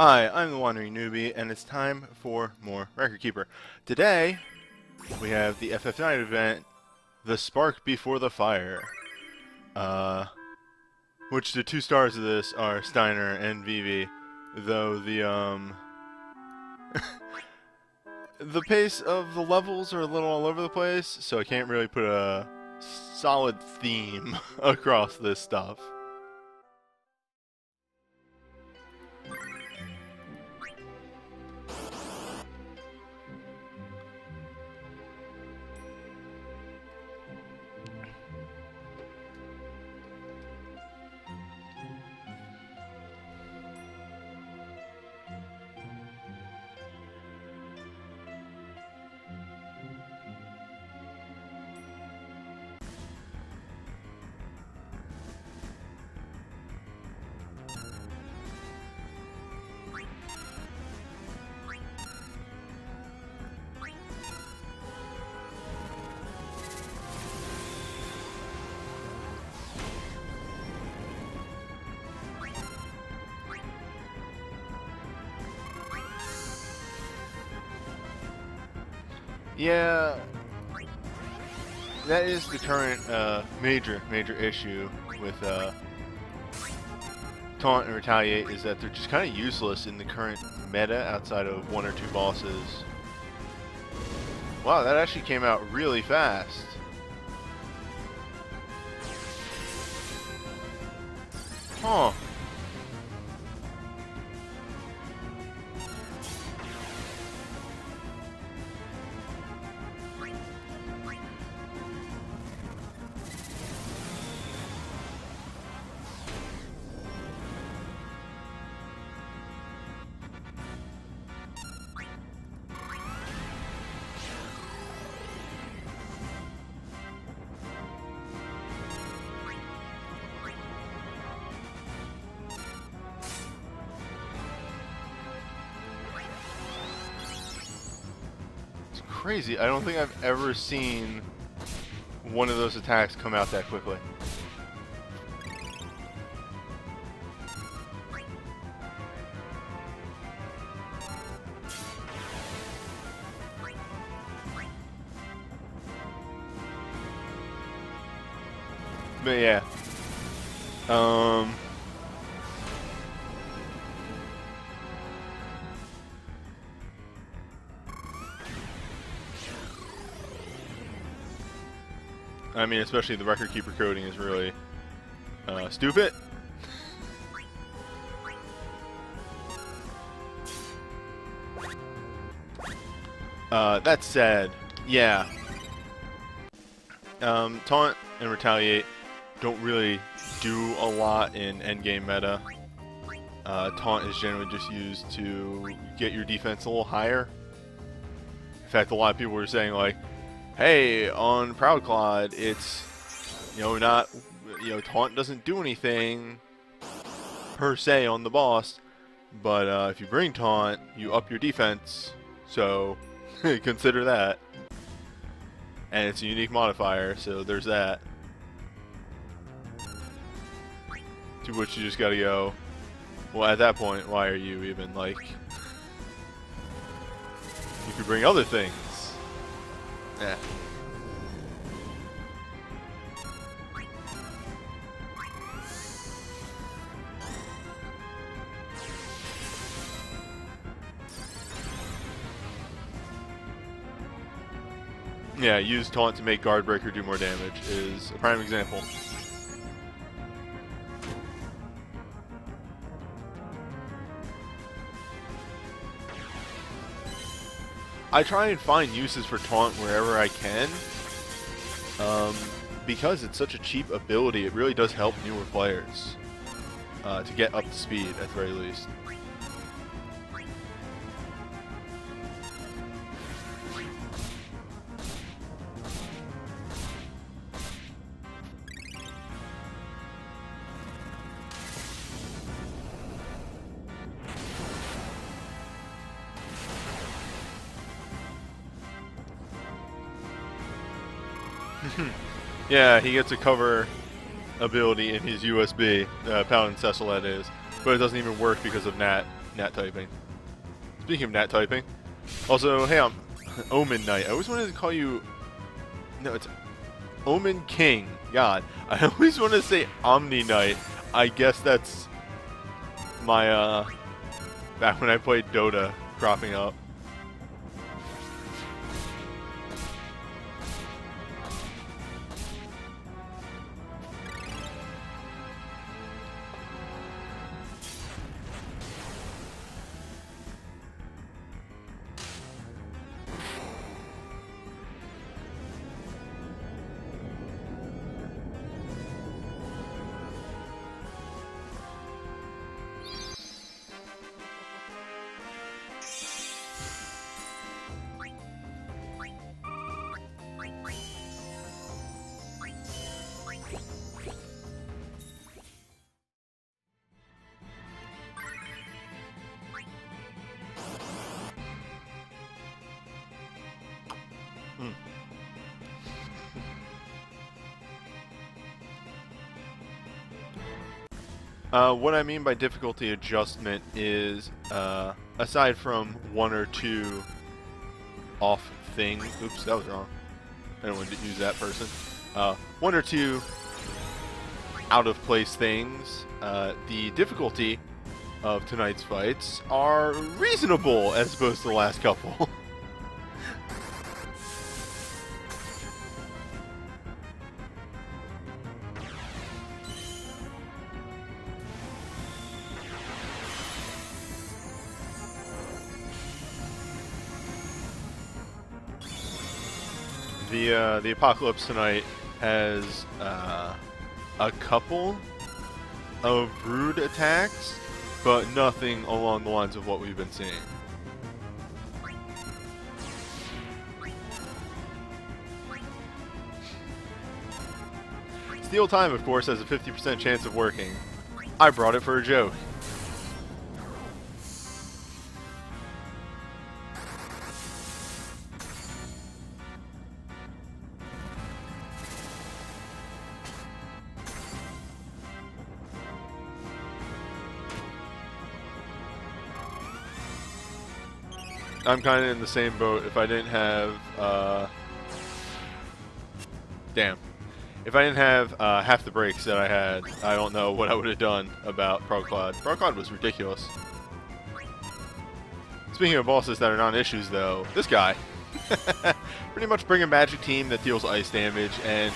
Hi, I'm the Wandering Newbie, and it's time for more Record Keeper. Today, we have the FF9 event, The Spark Before the Fire. Which the two stars of this are Steiner and Vivi, though the the pace of the levels are a little all over the place, so I can't really put a solid theme across this stuff. Yeah, that is the current major issue with Taunt and Retaliate, is that they're just kind of useless in the current meta outside of one or two bosses. Wow, that actually came out really fast. Huh. Crazy. I don't think I've ever seen one of those attacks come out that quickly. But yeah. I mean, especially the Record Keeper coding is really stupid. That said, yeah. Taunt and Retaliate don't really do a lot in endgame meta. Taunt is generally just used to get your defense a little higher. In fact, a lot of people were saying, like, hey, on Proud Clod, it's, not, Taunt doesn't do anything per se on the boss, but if you bring Taunt, you up your defense, so consider that. And it's a unique modifier, so there's that. To which you just gotta go, well, at that point, why are you even, like, you could bring other things. Yeah. Yeah, use Taunt to make Guard Breaker do more damage is a prime example. I try and find uses for Taunt wherever I can, because it's such a cheap ability. It really does help newer players to get up to speed, at the very least. Yeah, he gets a cover ability in his USB, Paladin Cecil that is, but it doesn't even work because of Nat nat typing. Speaking of nat typing, also, hey, I'm Omen Knight. I always wanted to call you... No, it's Omen King. God, I always want to say Omni Knight. I guess that's my, back when I played Dota cropping up. What I mean by difficulty adjustment is, aside from one or two off things, oops, that was wrong. I don't want to use that person. One or two out of place things, the difficulty of tonight's fights are reasonable as opposed to the last couple. The Apocalypse tonight has a couple of brood attacks, but nothing along the lines of what we've been seeing. Steel Time, of course, has a 50% chance of working. I brought it for a joke. I'm kind of in the same boat. If I didn't have, if I didn't have half the breaks that I had, I don't know what I would have done about Proclod. Proclod was ridiculous. Speaking of bosses that are non-issues, though, this guy. Pretty much bring a magic team that deals ice damage, and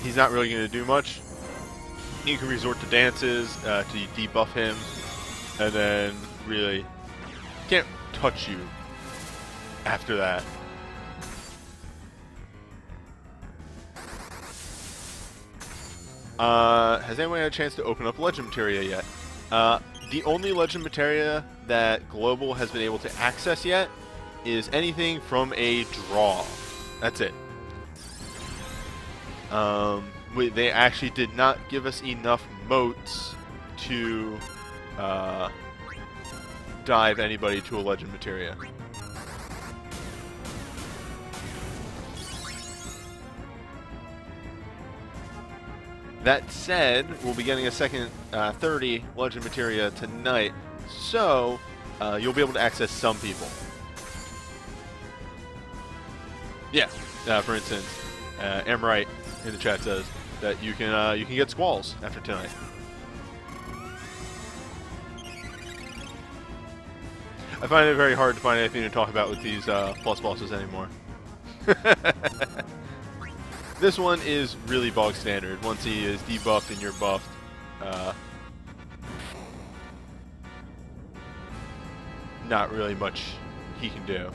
he's not really going to do much. You can resort to dances to debuff him, and then really can't touch you after that. Has anyone had a chance to open up Legend Materia yet? The only Legend Materia that Global has been able to access yet is anything from a draw. That's it. They actually did not give us enough motes to dive anybody to a Legend Materia. That said, we'll be getting a second 30 Legend Materia tonight, so you'll be able to access some people. Yeah, for instance, Right in the chat says that you can get Squalls after tonight. I find it very hard to find anything to talk about with these plus bosses anymore. This one is really bog standard. Once he is debuffed and you're buffed, not really much he can do.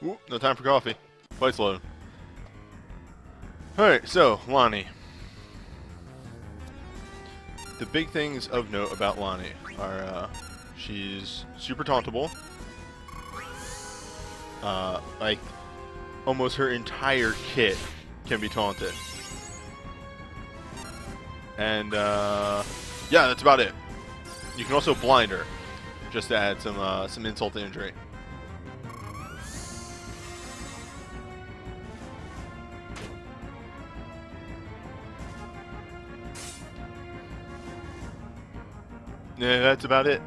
Ooh, no time for coffee. Fight's low. Alright, so, Lonnie. The big things of note about Lonnie are, she's super tauntable. Like, almost her entire kit can be taunted. And yeah, that's about it. You can also blind her, just to add some insult to injury. Yeah, that's about it.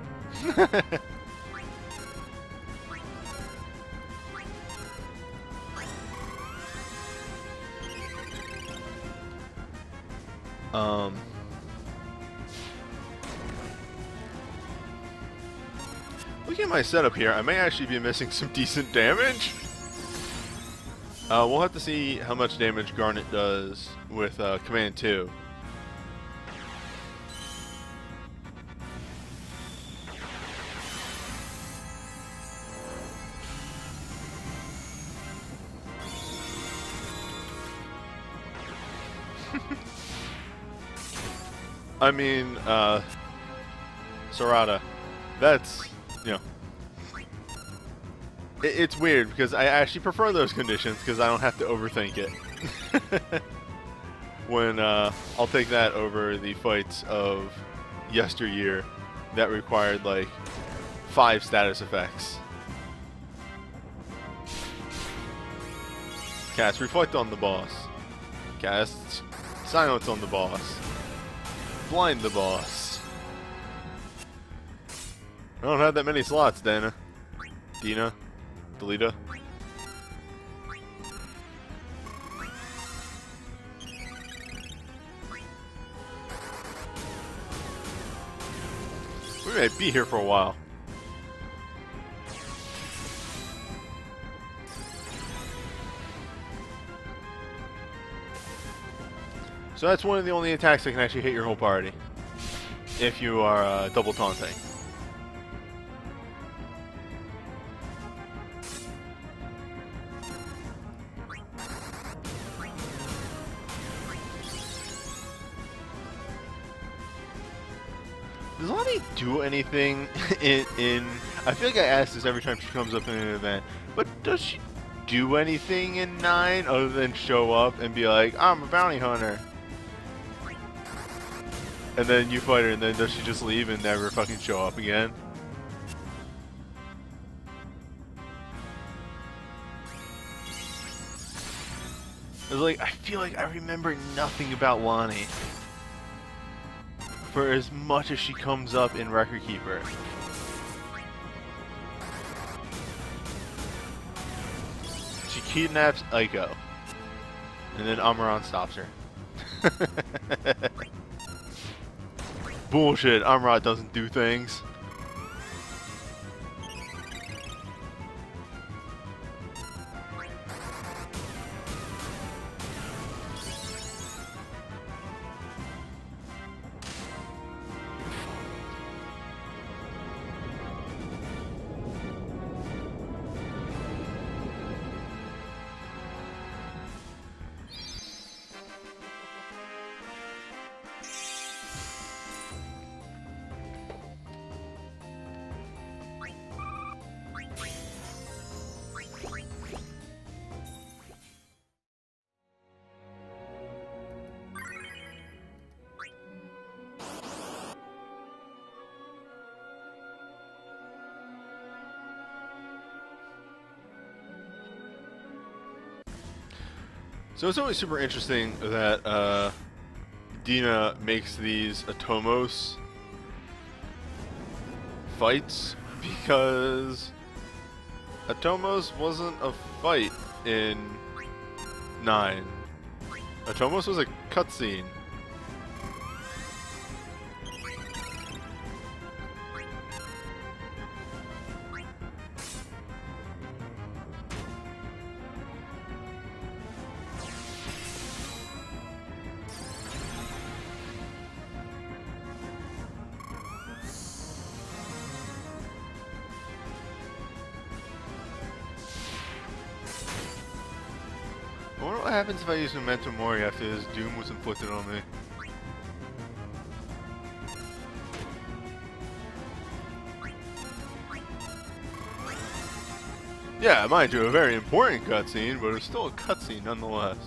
Looking at my setup here, I may actually be missing some decent damage. We'll have to see how much damage Garnet does with Command 2. I mean, Sarada, that's, you know, it's weird because I actually prefer those conditions because I don't have to overthink it. When I'll take that over the fights of yesteryear that required like 5 status effects. Cast Reflect on the boss. Cast Silence on the boss. Blind the boss. I don't have that many slots, Dana. Dina. Delita. We may be here for a while. So that's one of the only attacks that can actually hit your whole party, if you are double taunting. Does Lonnie do anything in I feel like I ask this every time she comes up in an event, but does she do anything in 9 other than show up and be like, I'm a bounty hunter? And then you fight her, and then does she just leave and never fucking show up again? It's like, I feel like I remember nothing about Lonnie for as much as she comes up in Record Keeper. She kidnaps Aiko, and then Amaran stops her. Bullshit, Amrod doesn't do things. So it's always super interesting that Dina makes these Atomos fights, because Atomos wasn't a fight in 9. Atomos was a cutscene. I wonder what happens if I use Memento Mori after this doom was inflicted on me. Yeah, mind you, a very important cutscene, but it's still a cutscene nonetheless.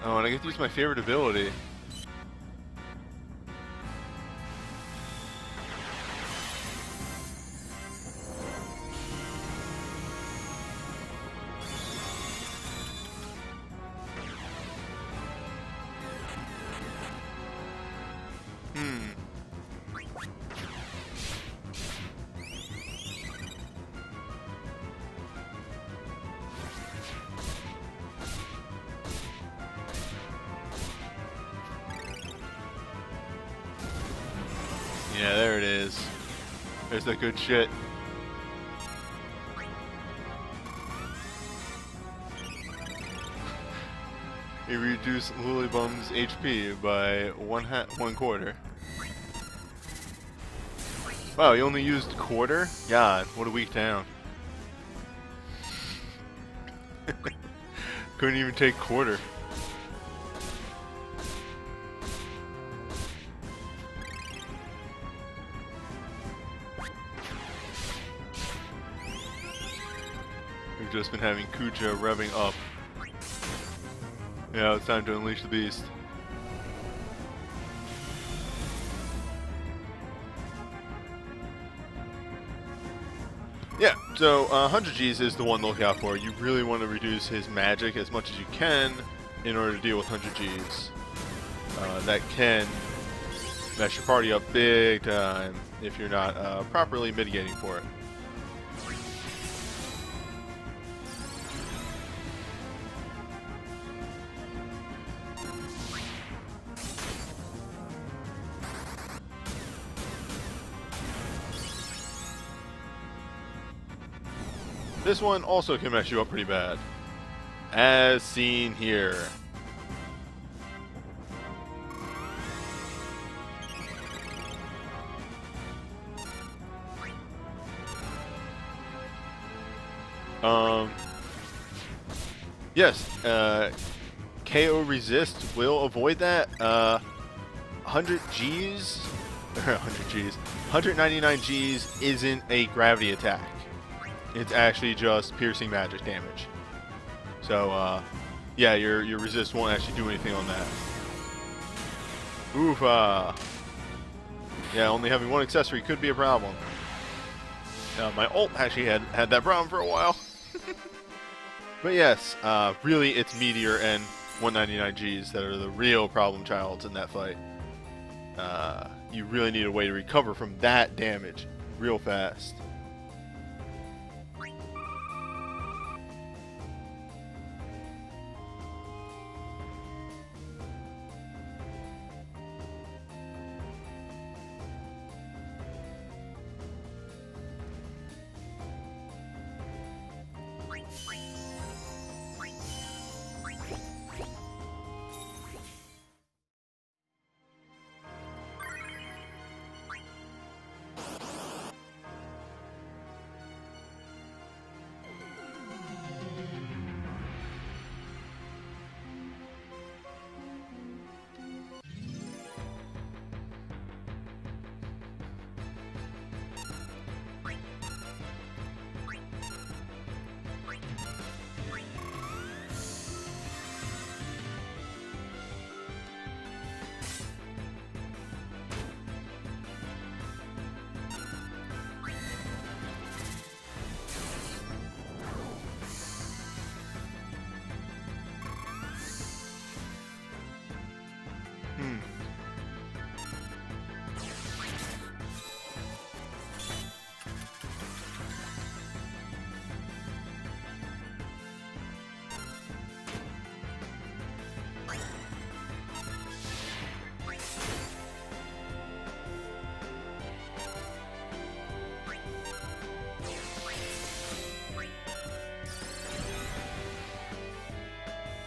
Oh, and I get to use my favorite ability. Yeah, there it is. There's the good shit. It reduced Lilybum's HP by one quarter. Wow, you only used quarter? God, what a weak town. Couldn't even take quarter. We've just been having Kuja revving up. Yeah, it's time to unleash the beast. Yeah, so 100 Gs is the one to look out for. You really want to reduce his magic as much as you can in order to deal with 100 Gs. That can mess your party up big time if you're not properly mitigating for it. This one also can mess you up pretty bad, as seen here. Yes, KO resist will avoid that. 100 Gs, 100 Gs, 199 Gs isn't a gravity attack. It's actually just piercing magic damage. So, yeah, your resist won't actually do anything on that. Oofa. Yeah, only having one accessory could be a problem. My ult actually had that problem for a while. But yes, really it's Meteor and 199 Gs that are the real problem childs in that fight. You really need a way to recover from that damage real fast.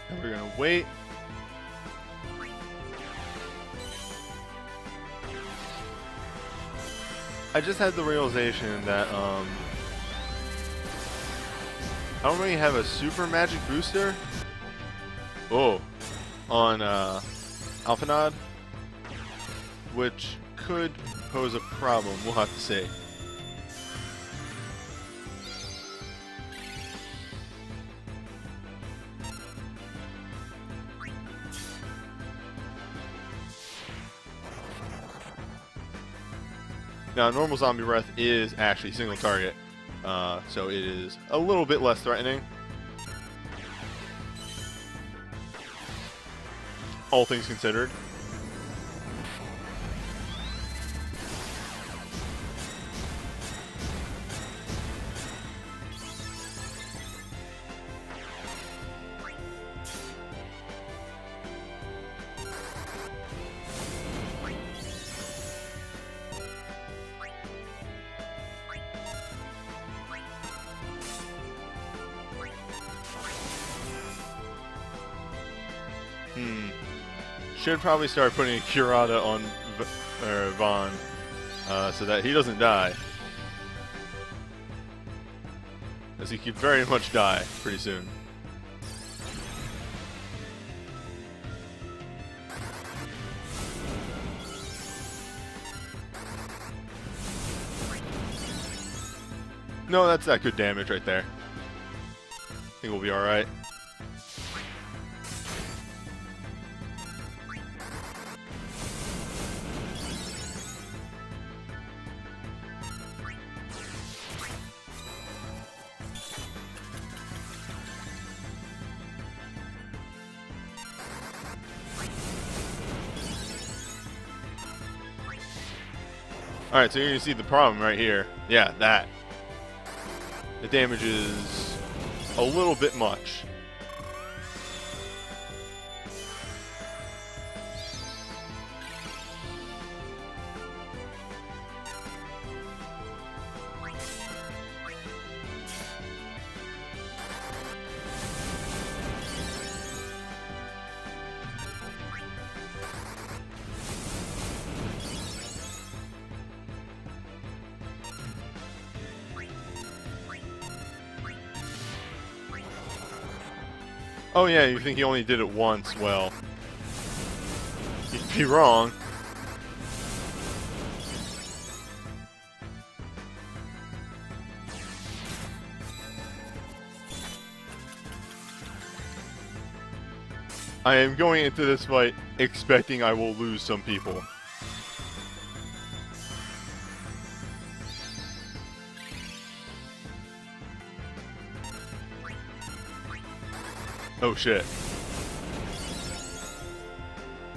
And we're gonna wait. I just had the realization that I don't really have a super magic booster. Oh, on Alphanod, which could pose a problem. We'll have to see. Now, normal zombie breath is actually single target, so it is a little bit less threatening. All things considered. Should probably start putting a curata on Vaughn so that he doesn't die. As he could very much die pretty soon. No, that's that good damage right there. I think we'll be alright. Alright, so you're going to see the problem right here. Yeah, that. The damage is a little bit much. Oh yeah, you think he only did it once? Well, you'd be wrong. I am going into this fight expecting I will lose some people. Oh shit.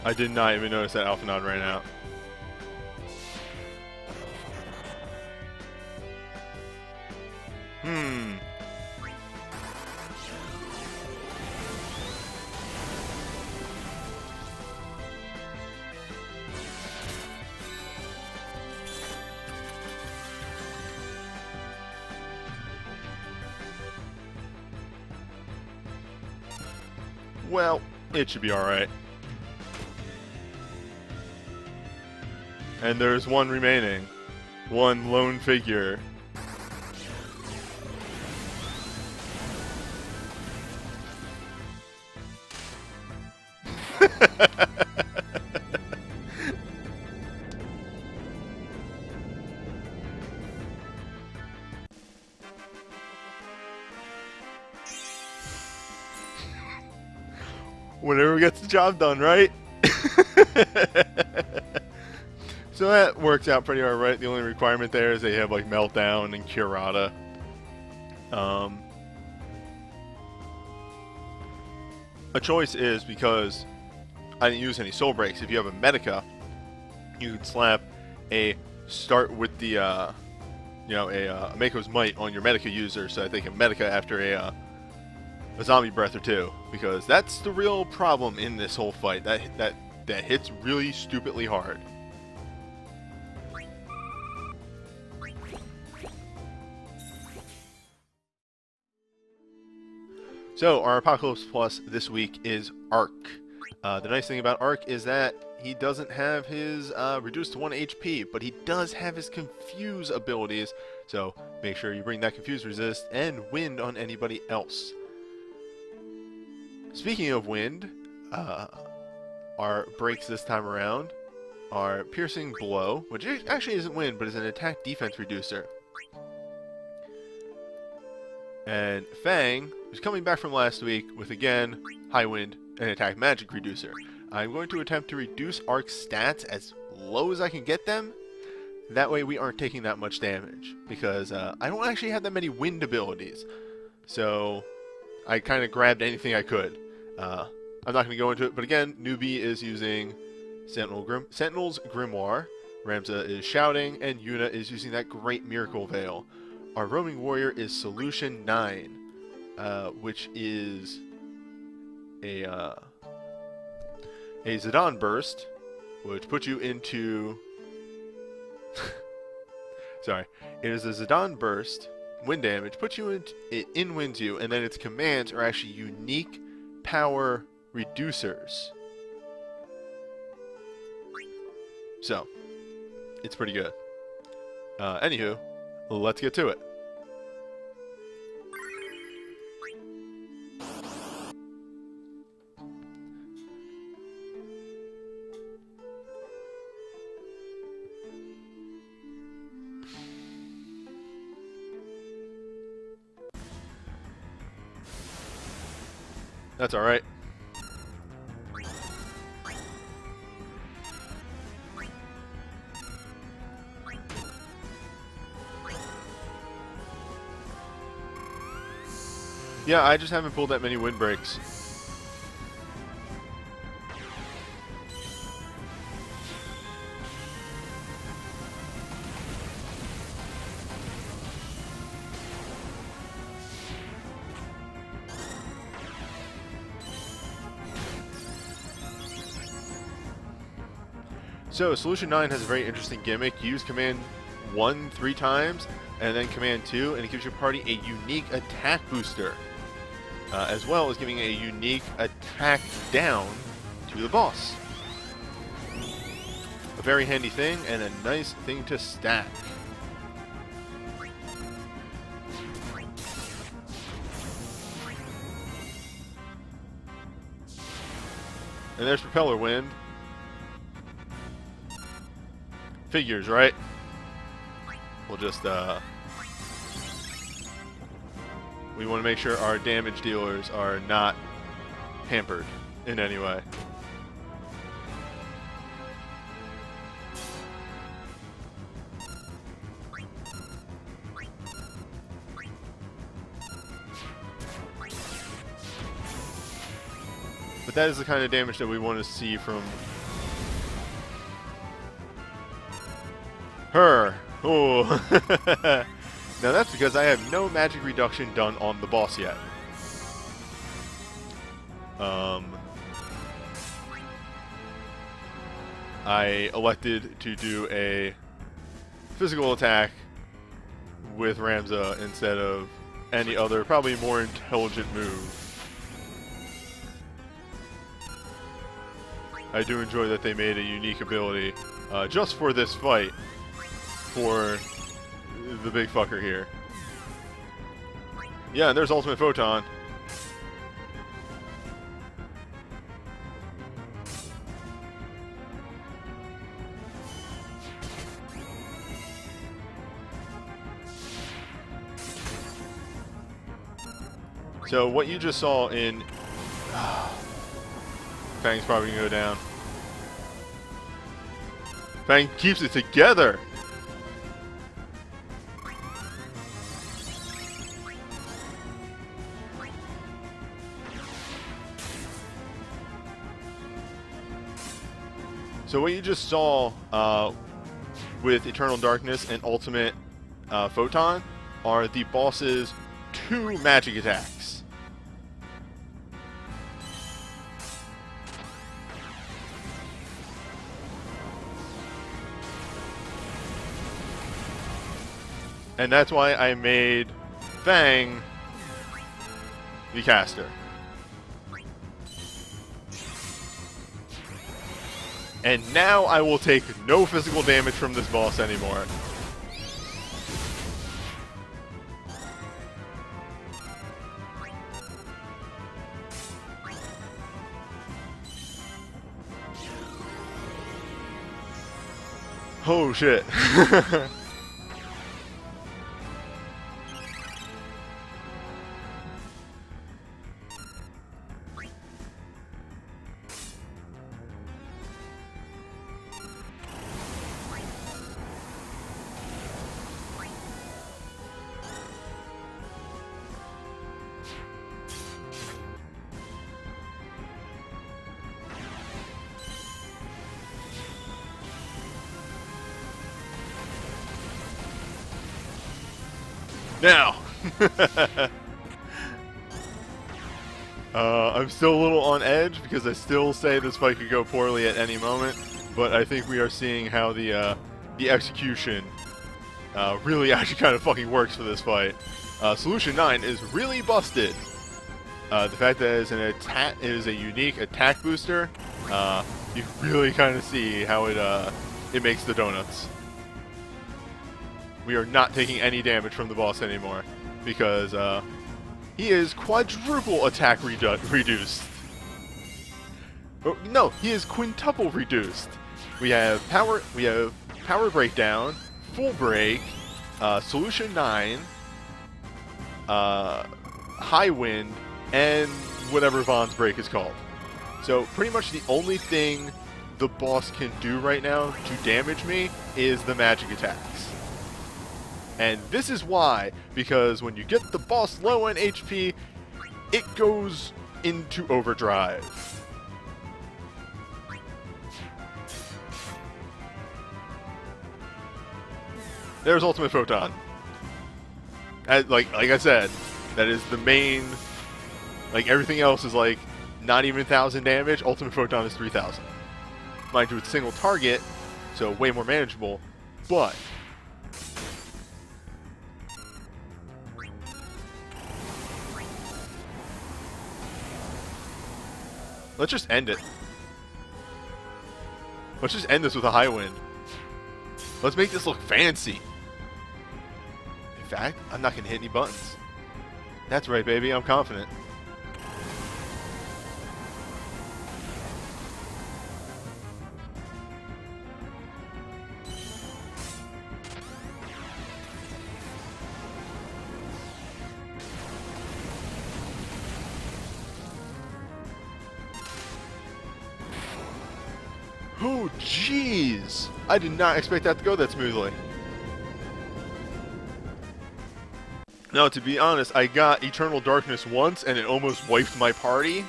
I did not even notice that Alpha Nod ran out. Well, it should be alright. And there's one remaining. One lone figure. Whatever gets the job done, right? So that works out pretty alright. The only requirement there is they have like Meltdown and Curata. A choice is, because I didn't use any soul breaks, if you have a Medica, you can slap a start with the a Mako's Might on your Medica user so that they can Medica after a zombie breath or two, because that's the real problem in this whole fight. That hits really stupidly hard. So our Apocalypse Plus this week is Arc. The nice thing about Arc is that he doesn't have his reduced to 1 HP, but he does have his Confuse abilities, so make sure you bring that Confuse Resist and Wind on anybody else. Speaking of wind, our breaks this time around are Piercing Blow, which actually isn't wind, but is an attack defense reducer. And Fang, who's coming back from last week with, again, high wind and attack magic reducer. I'm going to attempt to reduce Arc's stats as low as I can get them. That way we aren't taking that much damage, because I don't actually have that many wind abilities. So I kind of grabbed anything I could. I'm not going to go into it, but again, Newbie is using Sentinel's Grimoire, Ramza is Shouting, and Yuna is using that great Miracle Veil. Our roaming warrior is Solution 9, which is a Zidane Burst, which puts you into... Sorry. It is a Zidane Burst, wind damage, puts you in... It in-winds you, and then its commands are actually unique power reducers. So, it's pretty good. Anywho, let's get to it. That's alright. Yeah, I just haven't pulled that many windbreaks. So, Solution 9 has a very interesting gimmick. You use Command 1 3 times, and then Command 2, and it gives your party a unique attack booster. As well as giving a unique attack down to the boss. A very handy thing, and a nice thing to stack. And there's Propeller Wind. Figures, right? We'll just, we want to make sure our damage dealers are not hampered in any way. But that is the kind of damage that we want to see from her. Oh. Now that's because I have no magic reduction done on the boss yet. I elected to do a physical attack with Ramza instead of any other, probably more intelligent move. I do enjoy that they made a unique ability just for this fight for the big fucker here. Yeah, and there's Ultimate Photon. So what you just saw in... Fang's probably gonna go down. Fang keeps it together! So what you just saw with Eternal Darkness and Ultimate Photon are the boss's 2 magic attacks. And that's why I made Fang the caster. And now I will take no physical damage from this boss anymore. Oh shit. Now! I'm still a little on edge because I still say this fight could go poorly at any moment, but I think we are seeing how the execution really actually kind of fucking works for this fight. Solution 9 is really busted. The fact that it is a unique attack booster, you really kind of see how it makes the donuts. We are not taking any damage from the boss anymore because he is quadruple attack reduced. Oh, no, he is quintuple reduced. We have power breakdown, full break, solution 9, high wind, and whatever Vaughn's break is called. So pretty much the only thing the boss can do right now to damage me is the magic attacks. And this is why, because when you get the boss low on HP, it goes into overdrive. There's Ultimate Photon. Like I said, that is the main. Like everything else is like not even 1,000 damage. Ultimate Photon is 3,000. Mind you, it's single target, so way more manageable. But let's just end it. Let's just end this with a high wind. Let's make this look fancy. In fact, I'm not going to hit any buttons. That's right, baby. I'm confident. Oh, jeez! I did not expect that to go that smoothly. No, to be honest, I got Eternal Darkness once, and it almost wiped my party.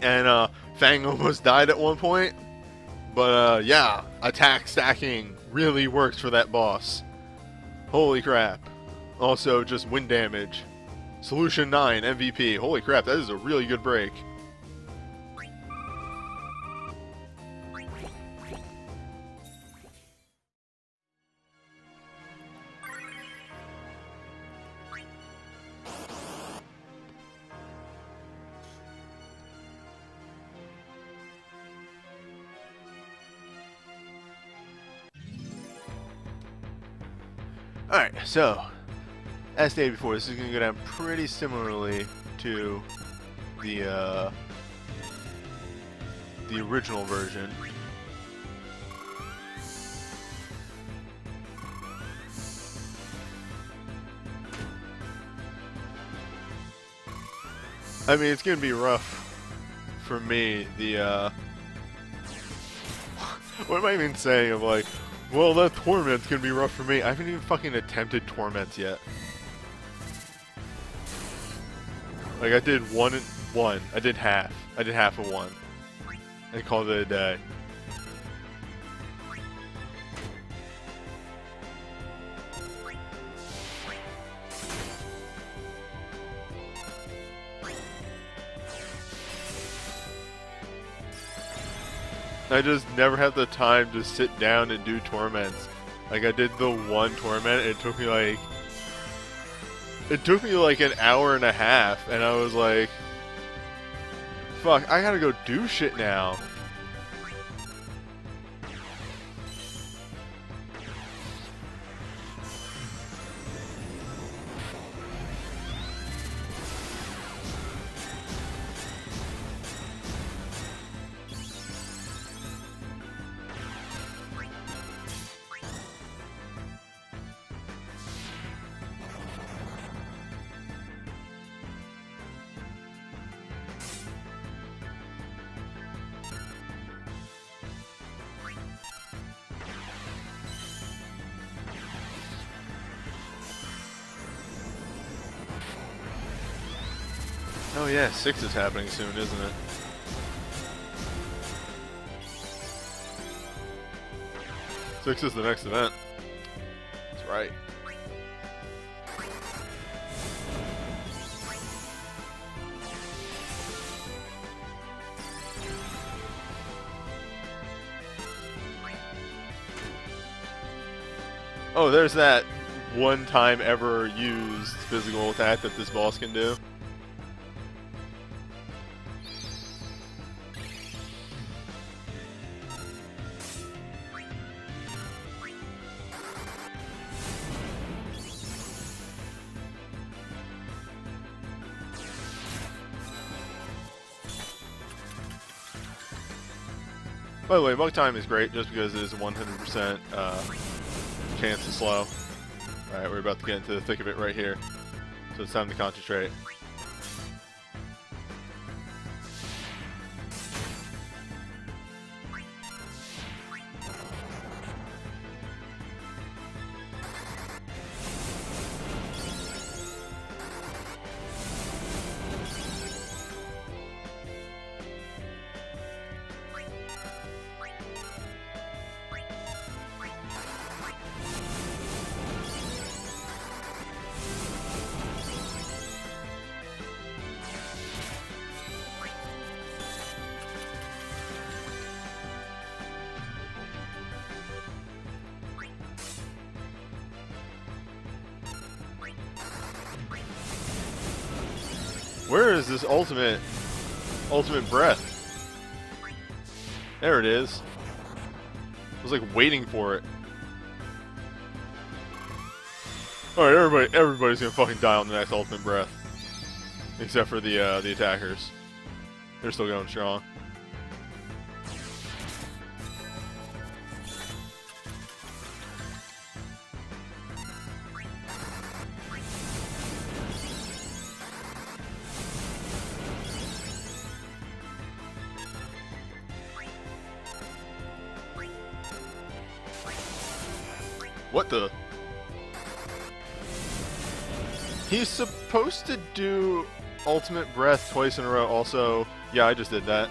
And, Fang almost died at one point. But, yeah, attack stacking really works for that boss. Holy crap. Also, just wind damage. Solution 9, MVP. Holy crap, that is a really good break. Alright, so, as stated before, this is going to go down pretty similarly to the original version. I mean, it's going to be rough for me, what am I even saying of like, well, that Torment's gonna be rough for me. I haven't even fucking attempted Torments yet. Like, I did one. I did half. I did half of one. And called it a day. I just never had the time to sit down and do torments. Like, I did the one torment, it took me like an hour and a half, and I was like, fuck, I gotta go do shit now. Oh yeah, 6 is happening soon, isn't it? Six is the next event. That's right. Oh, there's that one time ever used physical attack that this boss can do. By the way, bug time is great just because it is a 100% chance to slow. Alright, we're about to get into the thick of it right here. So it's time to concentrate. Where is this ultimate breath? There it is. I was like waiting for it. Alright, everybody's gonna fucking die on the next ultimate breath. Except for the attackers. They're still going strong. What the? He's supposed to do ultimate breath twice in a row. Also, yeah, I just did that.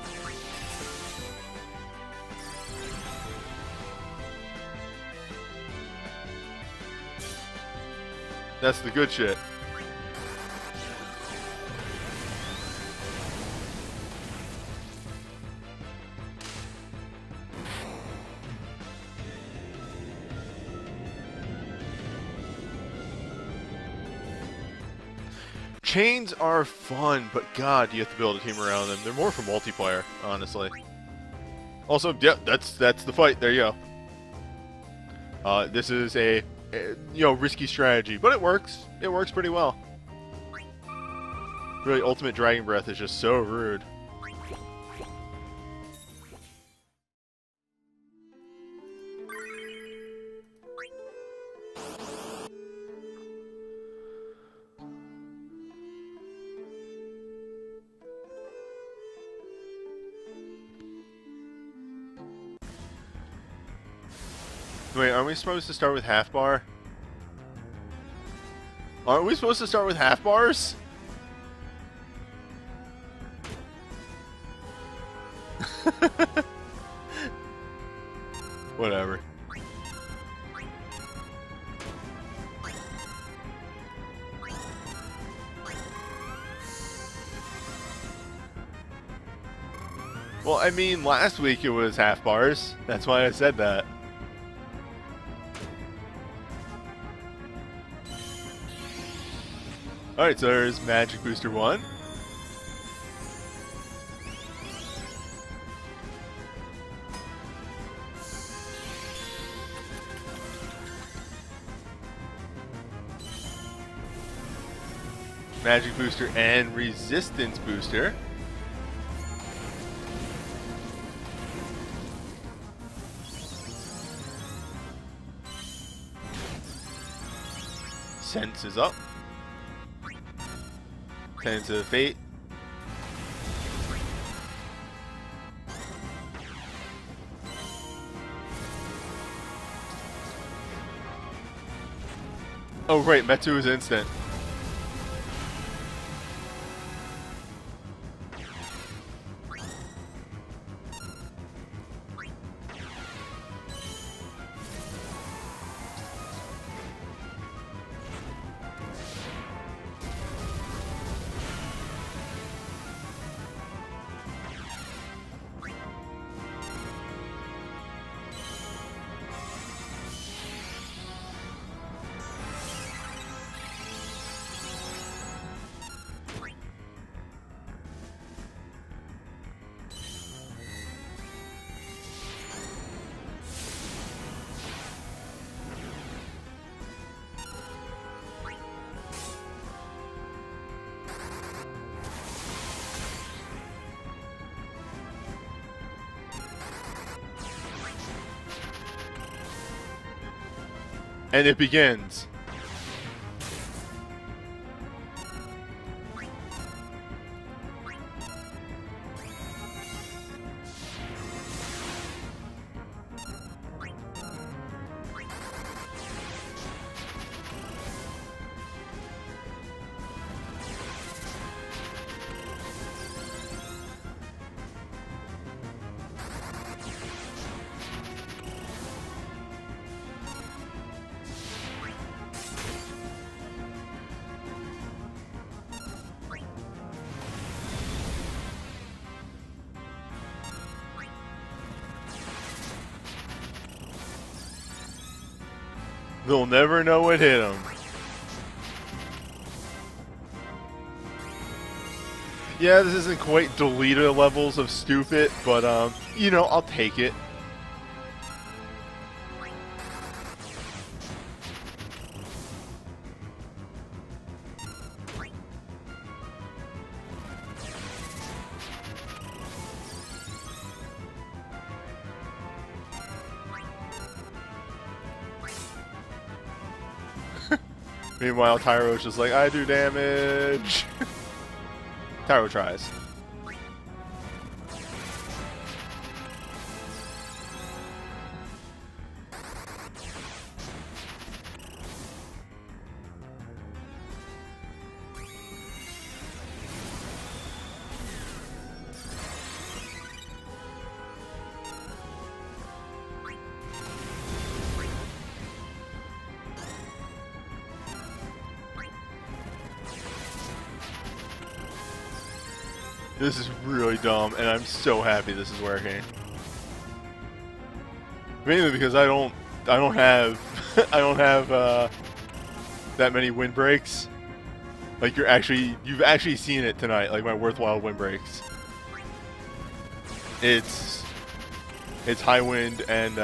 That's the good shit. Chains are fun, but god, you have to build a team around them. They're more for multiplayer, honestly. Also, yeah, that's the fight. There you go. This is a risky strategy, but it works. It works pretty well. Really, ultimate dragon breath is just so rude. Wait, aren't we supposed to start with half bar? Aren't we supposed to start with half bars? Whatever. Well, I mean, last week it was half bars. That's why I said that. Alright, so there's Magic Booster 1. Magic Booster and Resistance Booster. Sense is up. Tense of Fate. Oh right, Metsu is instant. And it begins. They'll never know what hit them. Yeah, this isn't quite deleted levels of stupid, but you know, I'll take it. Meanwhile, Tyro's just like, I do damage. Tyro tries. This is really dumb, and I'm so happy this is working. Mainly because I don't have that many windbreaks. Like you've actually seen it tonight, like my worthwhile windbreaks. It's high wind and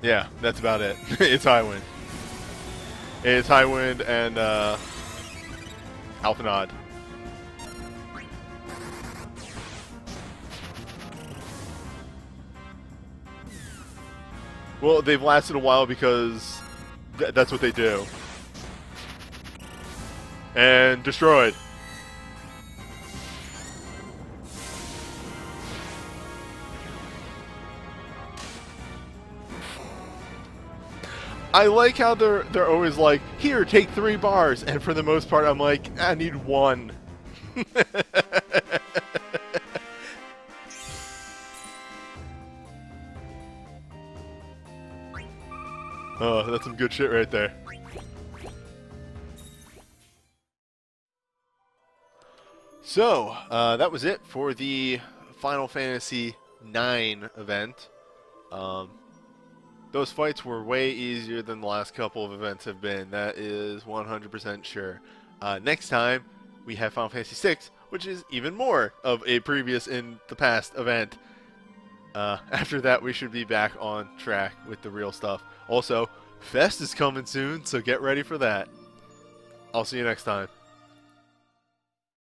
yeah, that's about it. It's high wind. It's high wind and Alphanod. Well, they've lasted a while because that's what they do. And destroyed. I like how they're always like, here, take 3 bars, and for the most part, I'm like, I need 1. Oh, that's some good shit right there. So, that was it for the Final Fantasy IX event. Those fights were way easier than the last couple of events have been. That is 100% sure. Next time, we have Final Fantasy VI, which is even more of a previous in the past event. After that, we should be back on track with the real stuff. Also, Fest is coming soon, so get ready for that. I'll see you next time.